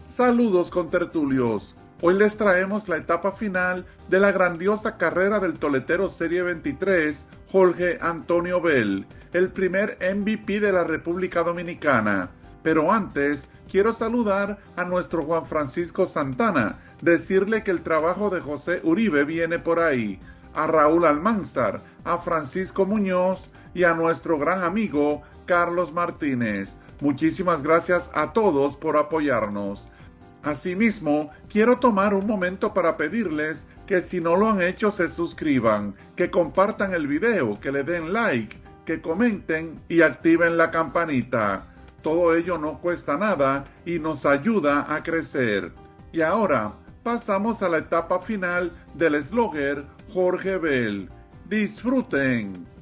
Saludos contertulios. Hoy les traemos la etapa final de la grandiosa carrera del toletero Serie 23, Jorge Antonio Bell, el primer MVP de la República Dominicana. Pero antes, quiero saludar a nuestro Juan Francisco Santana, decirle que el trabajo de José Uribe viene por ahí, a Raúl Almanzar, a Francisco Muñoz y a nuestro gran amigo Carlos Martínez. Muchísimas gracias a todos por apoyarnos. Asimismo, quiero tomar un momento para pedirles que si no lo han hecho se suscriban, que compartan el video, que le den like, que comenten y activen la campanita. Todo ello no cuesta nada y nos ayuda a crecer. Y ahora, pasamos a la etapa final del slugger Jorge Bell. ¡Disfruten!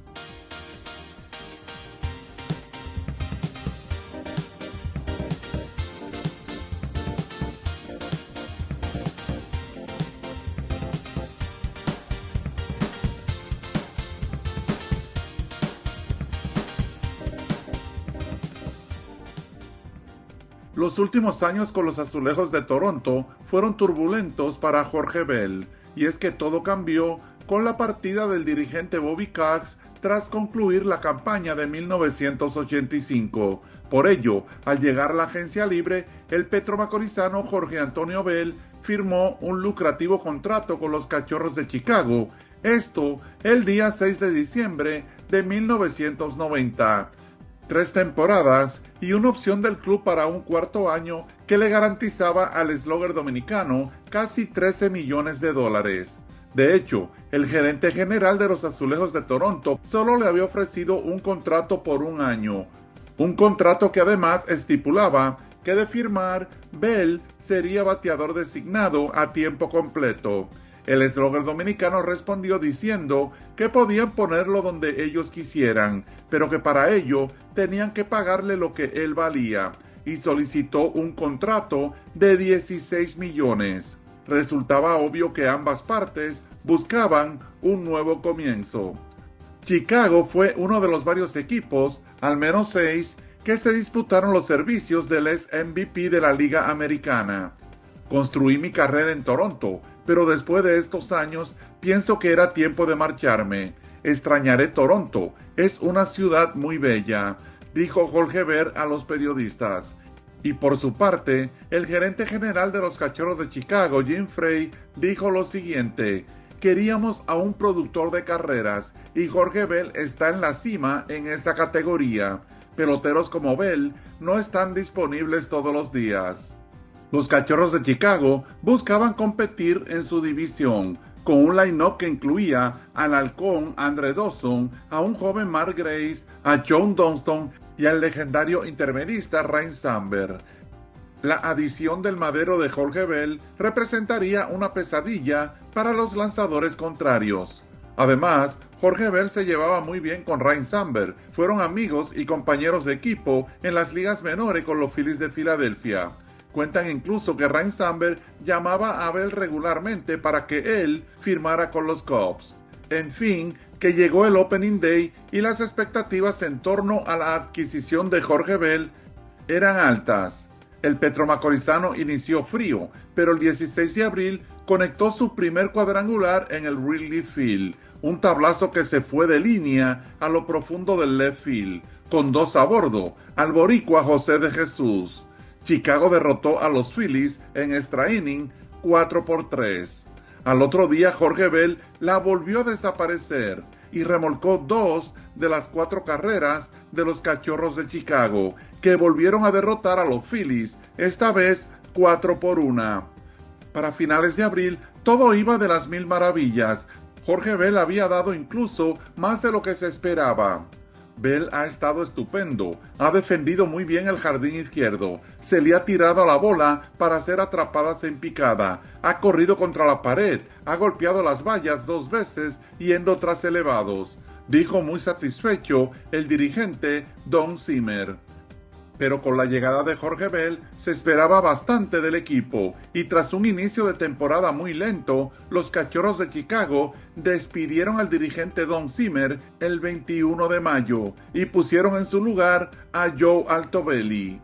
Los últimos años con los Azulejos de Toronto fueron turbulentos para Jorge Bell, y es que todo cambió con la partida del dirigente Bobby Cox tras concluir la campaña de 1985. Por ello, al llegar a la agencia libre, el petromacorizano Jorge Antonio Bell firmó un lucrativo contrato con los Cachorros de Chicago, esto el día 6 de diciembre de 1990. 3 temporadas y una opción del club para un cuarto año que le garantizaba al slugger dominicano casi $13 millones. De hecho, el gerente general de los Azulejos de Toronto solo le había ofrecido un contrato por un año. Un contrato que además estipulaba que de firmar, Bell sería bateador designado a tiempo completo. El slugger dominicano respondió diciendo que podían ponerlo donde ellos quisieran, pero que para ello tenían que pagarle lo que él valía, y solicitó un contrato de 16 millones. Resultaba obvio que ambas partes buscaban un nuevo comienzo. Chicago fue uno de los varios equipos, al menos 6, que se disputaron los servicios del ex MVP de la Liga Americana. Construí mi carrera en Toronto, pero después de estos años pienso que era tiempo de marcharme. Extrañaré Toronto, es una ciudad muy bella, dijo Jorge Bell a los periodistas. Y por su parte, el gerente general de los Cachorros de Chicago, Jim Frey, dijo lo siguiente: queríamos a un productor de carreras y Jorge Bell está en la cima en esa categoría. Peloteros como Bell no están disponibles todos los días. Los Cachorros de Chicago buscaban competir en su división, con un line-up que incluía al halcón Andre Dawson, a un joven Mark Grace, a John Dunston y al legendario intermedista Ryne Sandberg. La adición del madero de Jorge Bell representaría una pesadilla para los lanzadores contrarios. Además, Jorge Bell se llevaba muy bien con Ryne Sandberg, fueron amigos y compañeros de equipo en las ligas menores con los Phillies de Filadelfia. Cuentan incluso que Ryne Sandberg llamaba a Bell regularmente para que él firmara con los Cubs. En fin, que llegó el Opening Day y las expectativas en torno a la adquisición de Jorge Bell eran altas. El petromacorizano inició frío, pero el 16 de abril conectó su primer cuadrangular en el Wrigley Field, un tablazo que se fue de línea a lo profundo del left field, con 2 a bordo, al boricua José de Jesús. Chicago derrotó a los Phillies en extra inning 4-3. Al otro día Jorge Bell la volvió a desaparecer y remolcó 2 de las 4 carreras de los Cachorros de Chicago, que volvieron a derrotar a los Phillies, esta vez 4-1. Para finales de abril todo iba de las mil maravillas. Jorge Bell había dado incluso más de lo que se esperaba. Bell ha estado estupendo, ha defendido muy bien el jardín izquierdo, se le ha tirado a la bola para ser atrapadas en picada, ha corrido contra la pared, ha golpeado las vallas 2 veces yendo tras elevados, dijo muy satisfecho el dirigente Don Zimmer. Pero con la llegada de Jorge Bell se esperaba bastante del equipo y tras un inicio de temporada muy lento, los Cachorros de Chicago despidieron al dirigente Don Zimmer el 21 de mayo y pusieron en su lugar a Joe Altobelli.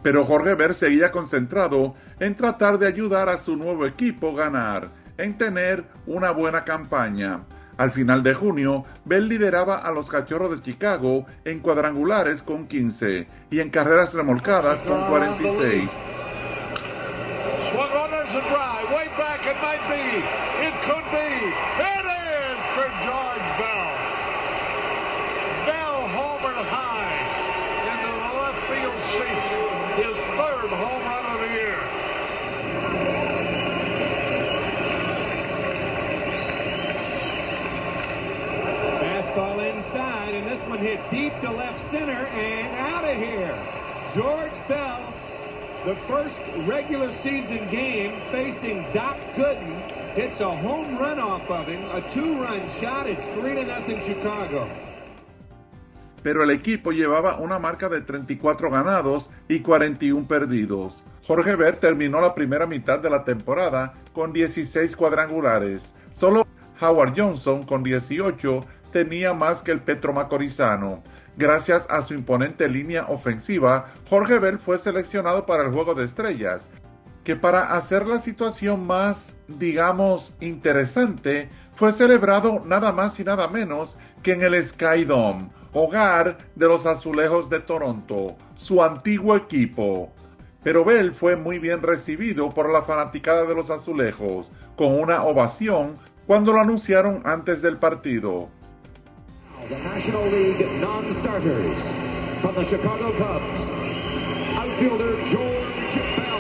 pero Jorge Bell seguía concentrado en tratar de ayudar a su nuevo equipo a ganar, en tener una buena campaña. Al final de junio, Bell lideraba a los Cachorros de Chicago en cuadrangulares con 15 y en carreras remolcadas con 46. Fastball inside, and this one hit deep to left center and out of here. George Bell, the first regular season game facing Doc Gooden, hits a home run off of him, a two-run shot. It's 3-0 Chicago. Pero el equipo llevaba una marca de 34 ganados y 41 perdidos. Jorge Bell terminó la primera mitad de la temporada con 16 cuadrangulares. Solo Howard Johnson, con 18, tenía más que el petromacorizano. Gracias a su imponente línea ofensiva, Jorge Bell fue seleccionado para el Juego de Estrellas, que para hacer la situación más, digamos, interesante, fue celebrado nada más y nada menos que en el Sky Dome, hogar de los Azulejos de Toronto, su antiguo equipo. Pero Bell fue muy bien recibido por la fanaticada de los Azulejos, con una ovación cuando lo anunciaron antes del partido. The National League non-starters from the Chicago Cubs, outfielder George Bell.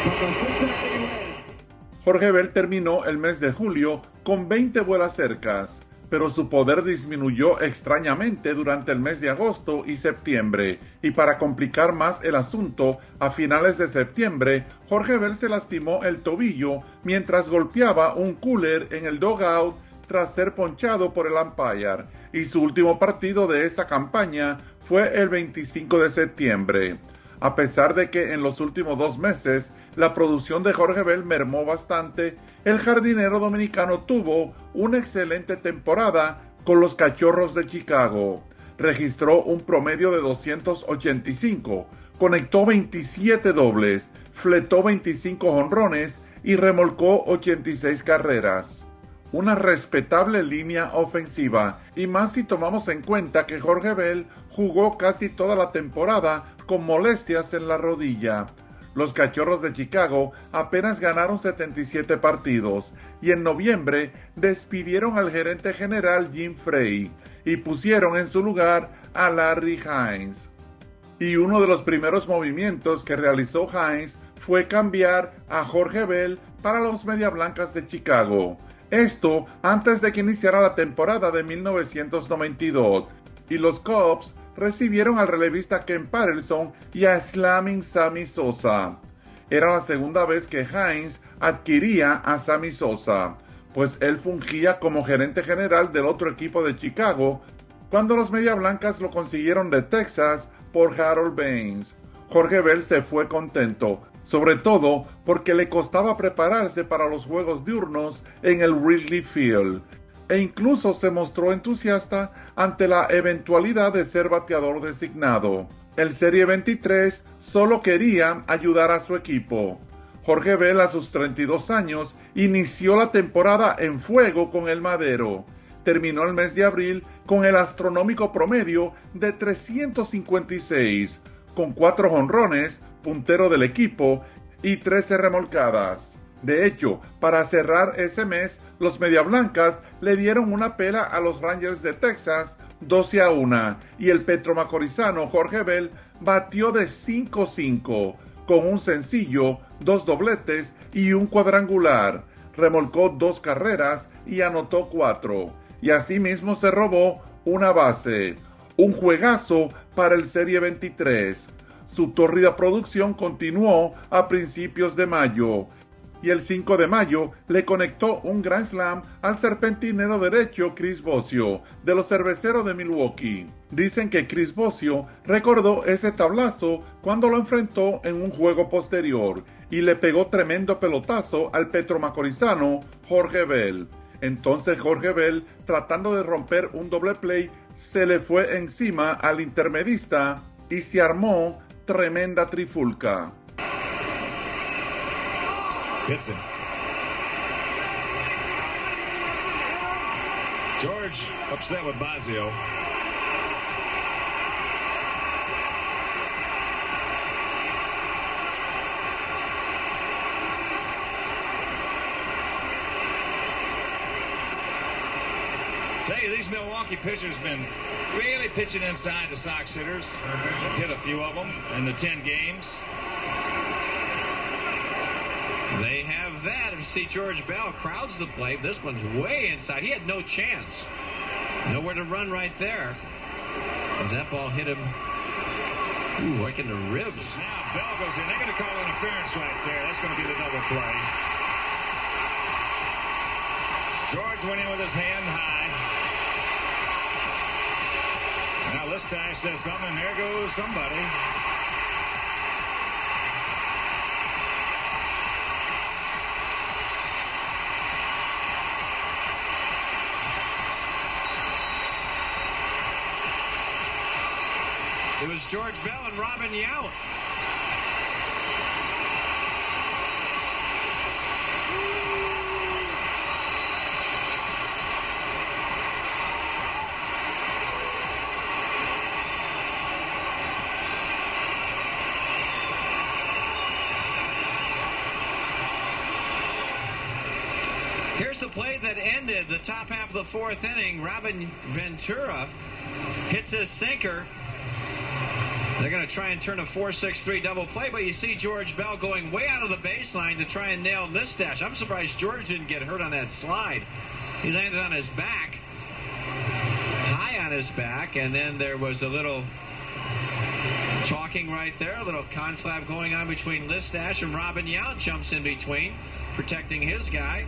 From the Cincinnati Reds. Jorge Bell terminó el mes de julio con 20 vuelas cercas, pero su poder disminuyó extrañamente durante el mes de agosto y septiembre, y para complicar más el asunto, a finales de septiembre, Jorge Bell se lastimó el tobillo mientras golpeaba un cooler en el dugout tras ser ponchado por el umpire, y su último partido de esa campaña fue el 25 de septiembre. A pesar de que en los últimos 2 meses la producción de Jorge Bell mermó bastante, el jardinero dominicano tuvo una excelente temporada con los Cachorros de Chicago. Registró un promedio de 285, conectó 27 dobles, fletó 25 jonrones y remolcó 86 carreras. Una respetable línea ofensiva, y más si tomamos en cuenta que Jorge Bell jugó casi toda la temporada con molestias en la rodilla. Los Cachorros de Chicago apenas ganaron 77 partidos y en noviembre despidieron al gerente general Jim Frey y pusieron en su lugar a Larry Hines. Y uno de los primeros movimientos que realizó Hines fue cambiar a Jorge Bell para los Medias Blancas de Chicago. Esto antes de que iniciara la temporada de 1992, y los Cubs recibieron al relevista Ken Patterson y a Slamming Sammy Sosa. Era la segunda vez que Hines adquiría a Sammy Sosa, pues él fungía como gerente general del otro equipo de Chicago cuando los Medias Blancas lo consiguieron de Texas por Harold Baines. Jorge Bell se fue contento, sobre todo porque le costaba prepararse para los juegos diurnos en el Wrigley Field, e incluso se mostró entusiasta ante la eventualidad de ser bateador designado. El Serie 23 solo quería ayudar a su equipo. Jorge Bell, a sus 32 años, inició la temporada en fuego con el Madero. Terminó el mes de abril con el astronómico promedio de 356, con 4 jonrones, puntero del equipo, y 13 remolcadas. De hecho, para cerrar ese mes, los Medias Blancas le dieron una pela a los Rangers de Texas 12-1, y el petromacorizano Jorge Bell batió de 5-5, con un sencillo, 2 dobletes y un cuadrangular. Remolcó 2 carreras y anotó 4, y asimismo se robó una base. Un juegazo para el Serie 23. Su tórrida producción continuó a principios de mayo, y el 5 de mayo le conectó un Grand Slam al serpentinero derecho Chris Bosio, de los Cerveceros de Milwaukee. Dicen que Chris Bosio recordó ese tablazo cuando lo enfrentó en un juego posterior y le pegó tremendo pelotazo al petromacorizano Jorge Bell. Entonces Jorge Bell, tratando de romper un doble play, se le fue encima al intermedista y se armó tremenda trifulca. Hits him. George upset with Bosio. Tell you, these Milwaukee pitchers been really pitching inside the Sox hitters. Hit a few of them in the 10 games. They have that. If you see George Bell crowds the plate, this one's way inside. He had no chance. Nowhere to run right there. As that ball hit him, right in the ribs. Now Bell goes in. They're going to call interference right there. That's going to be the double play. George went in with his hand high. Now Listach says something. There goes somebody. It was George Bell and Robin Yount. Here's the play that ended the top half of the fourth inning. Robin Ventura hits his sinker. They're going to try and turn a 4-6-3 double play, but you see George Bell going way out of the baseline to try and nail Listach. I'm surprised George didn't get hurt on that slide. He landed on his back, high on his back, and then there was a little talking right there, a little conflab going on between Listach, and Robin Yount jumps in between, protecting his guy.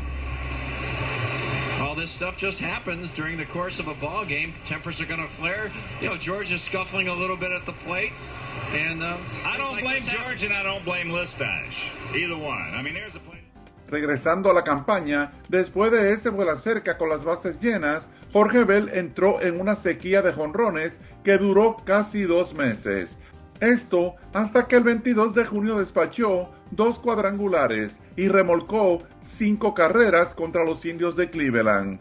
All this stuff just happens during the course of a ball game. Tempers are going to flare. You know, George is scuffling a little bit at the plate. And I don't blame George and I don't blame Listach. Either one. I mean, there's a play. Regresando a la campaña, después de ese vuela cerca con las bases llenas, Jorge Bell entró en una sequía de jonrones que duró casi 2 meses. Esto hasta que el 22 de junio despachó 2 cuadrangulares y remolcó 5 carreras contra los Indios de Cleveland.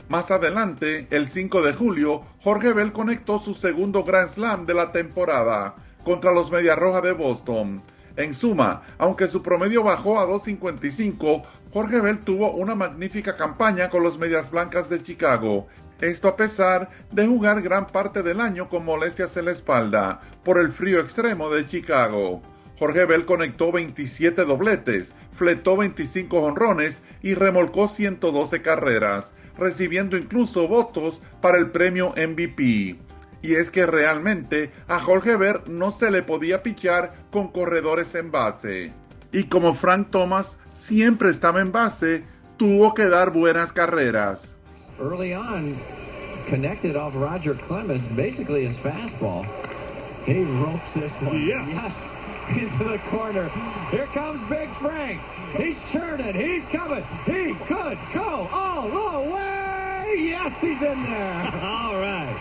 Más adelante, el 5 de julio, Jorge Bell conectó su segundo Grand Slam de la temporada contra los Medias Rojas de Boston. En suma, aunque su promedio bajó a 2.55, Jorge Bell tuvo una magnífica campaña con los Medias Blancas de Chicago. Esto a pesar de jugar gran parte del año con molestias en la espalda por el frío extremo de Chicago. Jorge Bell conectó 27 dobletes, fletó 25 jonrones y remolcó 112 carreras, recibiendo incluso votos para el premio MVP. Y es que realmente a Jorge Bell no se le podía pichar con corredores en base. Y como Frank Thomas siempre estaba en base, tuvo que dar buenas carreras. Early on, connected off Roger Clemens, basically his fastball. He ropes this one. Yes. Into the corner. Here comes Big Frank. He's turning. He's coming. He could go all the way. Yes, he's in there. All right.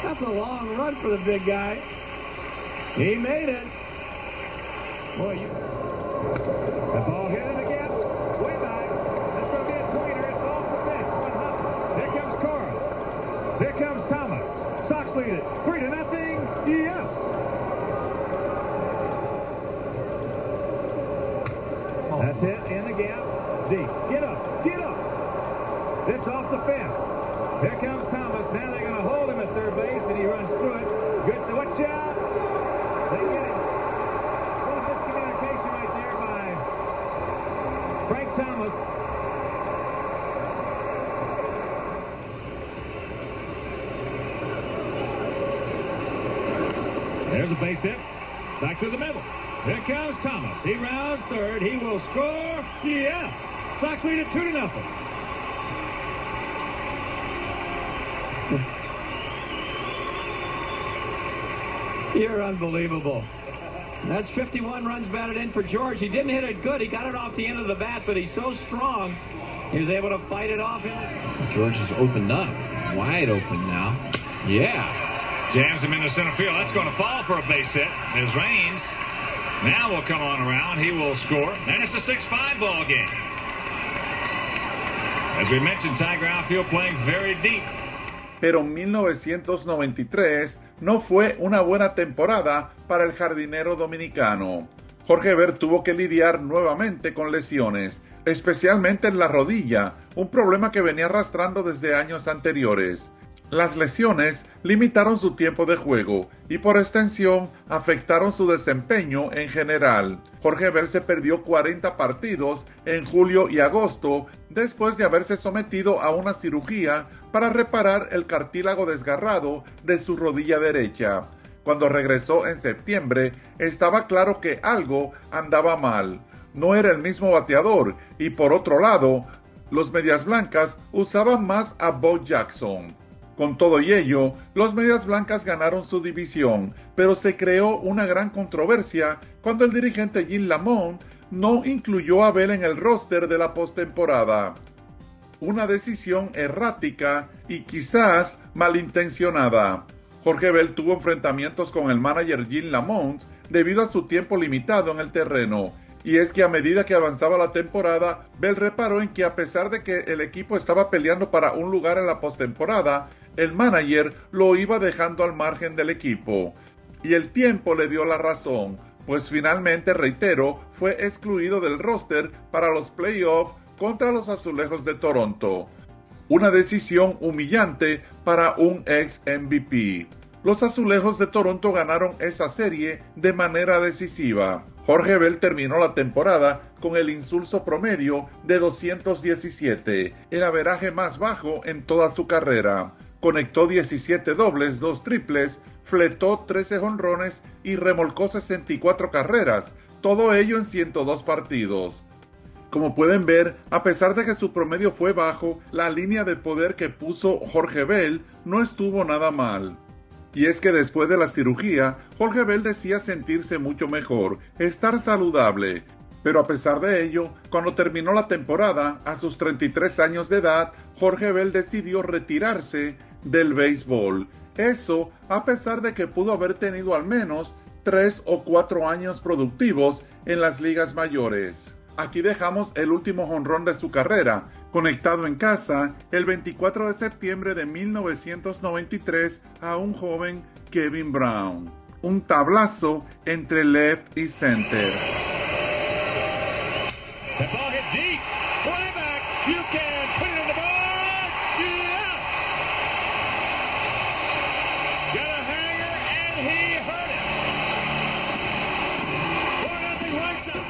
That's a long run for the big guy. He made it. Boy, the ball hit it again. Way back. That's going to be a pointer. It's off the bench. Here comes Cora. Here comes Thomas. Sox lead it. 3-0. Yes. That's it. In the gap. Deep. Get up. Get up. It's off the fence. Here comes Thomas. Now they're going to hold him at third base, and he runs through it. Good. Watch out. They get it. Frank Thomas. There's a base hit. Back to the middle. Here comes Thomas. He rounds third. He will score. Yes. Sox lead it 2-0. You're unbelievable. That's 51 runs batted in for George. He didn't hit it good. He got it off the end of the bat, but he's so strong, he was able to fight it off. George has opened up. Wide open now. Yeah. Jams him into center field. That's going to fall for a base hit. As Raines now will come on around. He will score. And it's a 6-5 ball game. As we mentioned, Tiger outfield playing very deep. Pero 1993 no fue una buena temporada para el jardinero dominicano. Jorge Ver tuvo que lidiar nuevamente con lesiones, especialmente en la rodilla, un problema que venía arrastrando desde años anteriores. Las lesiones limitaron su tiempo de juego y por extensión afectaron su desempeño en general. Jorge Ver se perdió 40 partidos en julio y agosto después de haberse sometido a una cirugía para reparar el cartílago desgarrado de su rodilla derecha. Cuando regresó en septiembre, estaba claro que algo andaba mal. No era el mismo bateador y por otro lado, los Medias Blancas usaban más a Bo Jackson. Con todo y ello, los Medias Blancas ganaron su división, pero se creó una gran controversia cuando el dirigente Jim Lamont no incluyó a Bell en el roster de la postemporada. Una decisión errática y quizás malintencionada. Jorge Bell tuvo enfrentamientos con el manager Jim Lamont debido a su tiempo limitado en el terreno. Y es que a medida que avanzaba la temporada, Bell reparó en que a pesar de que el equipo estaba peleando para un lugar en la postemporada, el manager lo iba dejando al margen del equipo. Y el tiempo le dio la razón, pues finalmente, reitero, fue excluido del roster para los playoffs contra los Azulejos de Toronto. Una decisión humillante para un ex MVP. Los Azulejos de Toronto ganaron esa serie de manera decisiva. Jorge Bell terminó la temporada con el insulso promedio de 217, el averaje más bajo en toda su carrera. Conectó 17 dobles, 2 triples, fletó 13 jonrones y remolcó 64 carreras, todo ello en 102 partidos. Como pueden ver, a pesar de que su promedio fue bajo, la línea de poder que puso Jorge Bell no estuvo nada mal. Y es que después de la cirugía, Jorge Bell decía sentirse mucho mejor, estar saludable. Pero a pesar de ello, cuando terminó la temporada, a sus 33 años de edad, Jorge Bell decidió retirarse del béisbol. Eso a pesar de que pudo haber tenido al menos 3 o 4 años productivos en las ligas mayores. Aquí dejamos el último jonrón de su carrera, conectado en casa el 24 de septiembre de 1993 a un joven Kevin Brown. Un tablazo entre left y center. The ball hit deep. Way back. You can put it in the ball. Yes. Got a hanger and he hurt it. 4-0 White Sox.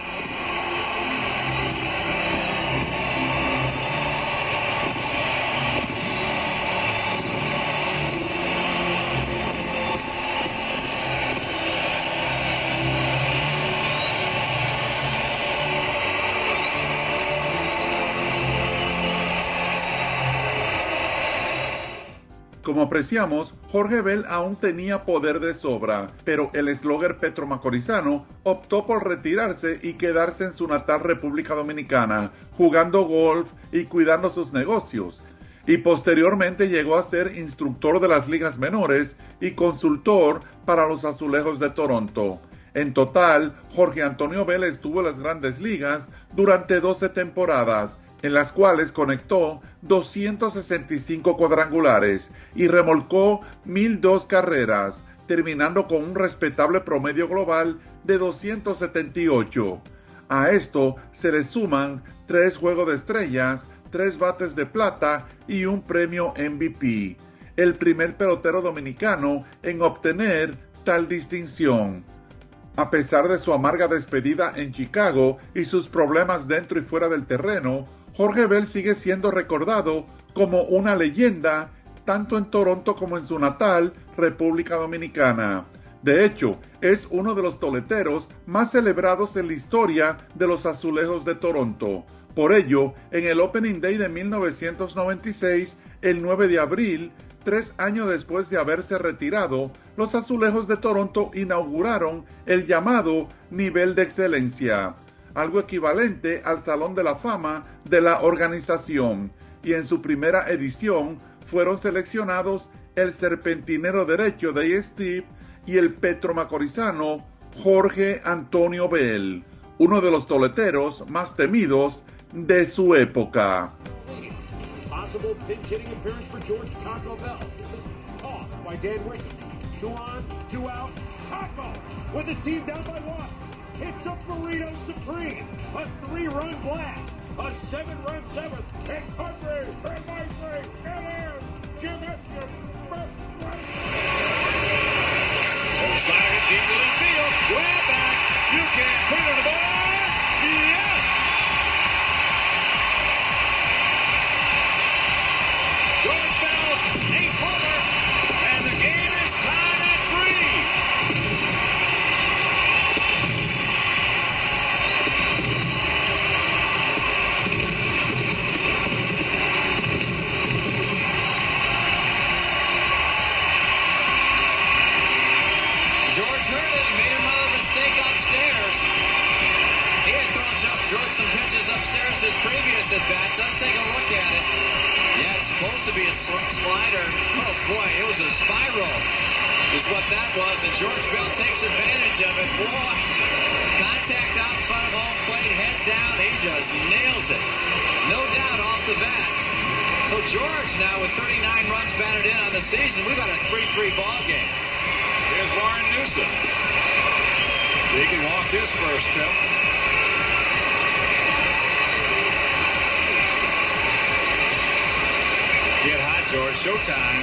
Como apreciamos, Jorge Bell aún tenía poder de sobra, pero el slugger petromacorizano optó por retirarse y quedarse en su natal República Dominicana, jugando golf y cuidando sus negocios. Y posteriormente llegó a ser instructor de las ligas menores y consultor para los Azulejos de Toronto. En total, Jorge Antonio Bell estuvo en las grandes ligas durante 12 temporadas, en las cuales conectó 265 cuadrangulares y remolcó 1002 carreras, terminando con un respetable promedio global de 278. A esto se le suman 3 Juegos de Estrellas, 3 bates de plata y un premio MVP, el primer pelotero dominicano en obtener tal distinción. A pesar de su amarga despedida en Chicago y sus problemas dentro y fuera del terreno, Jorge Bell sigue siendo recordado como una leyenda tanto en Toronto como en su natal República Dominicana. De hecho, es uno de los toleteros más celebrados en la historia de los Azulejos de Toronto. Por ello, en el Opening Day de 1996, el 9 de abril, 3 años después de haberse retirado, los Azulejos de Toronto inauguraron el llamado Nivel de Excelencia, algo equivalente al Salón de la Fama de la organización, y en su primera edición fueron seleccionados el serpentinero derecho de Steve y el petromacorizano Jorge Antonio Bell, uno de los toleteros más temidos de su época. Possible pinch hitting appearance for George Taco Bell. Tossed by Dan Rickey. 2 on, 2 out. Taco with his team down by 1. Hits a burrito supreme. A 3-run blast. A 7-run 7th. And Hargrave. And Hargrave. And Aaron. Jim Eskin. Slide it deep to the field. Way back. You can't put it on the ball. Yes! George Bell's 8th homer, and the game is tied at 3. George heard it and made another mistake upstairs. He had thrown George some pitches upstairs his previous at-bats. Let's take a look at it. Yeah, it's supposed to be a slider. Oh, boy, it was a spiral is what that was, and George Bell takes advantage of it. Boy, contact out in front of home plate, head down. He just nails it. No doubt off the bat. So George now with 39 runs batted in on the season. We've got a 3-3 ball game. Here's Warren Newsom. He walked his first trip. Get hot, George. Showtime.